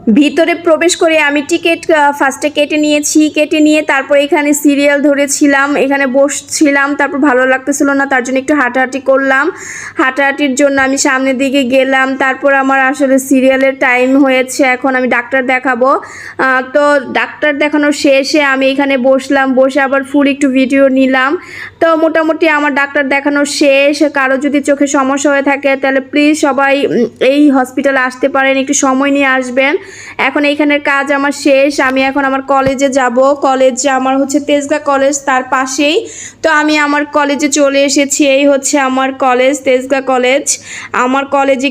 ভিতরে প্রবেশ করে আমি টিকিট ফার্স্টে কেটে নিয়েছি, কেটে নিয়ে তারপর এখানে সিরিয়াল ধরেছিলাম, এখানে বসছিলাম, তারপর ভালো লাগতেছিল না, তার জন্য একটু হাঁটাহাঁটি করলাম। হাঁটাহাঁটির জন্য আমি সামনের দিকে গেলাম। তারপর আমার আসলে সিরিয়ালের টাইম হয়েছে, এখন আমি ডাক্তার দেখাবো। তো ডাক্তার দেখানো শেষে আমি এখানে বসলাম, বসে আবার ফুল একটু ভিডিও নিলাম। তো মোটামুটি আমার ডাক্তার দেখানো শেষ। কারো যদি চোখে সমস্যা হয়ে থাকে তাহলে প্লিজ সবাই এই হসপিটালে আসতে পারেন, একটু সময় নিয়ে আসবেন। এখন এইখানের কাজ আমার শেষ, আমি এখন আমার কলেজে যাব। কলেজে আমার হচ্ছে তেজগাঁ কলেজ, তার পাশেই। তো আমি আমার কলেজে চলে এসেছি, এই হচ্ছে আমার কলেজ, তেজগাঁ কলেজ। আমার কলেজে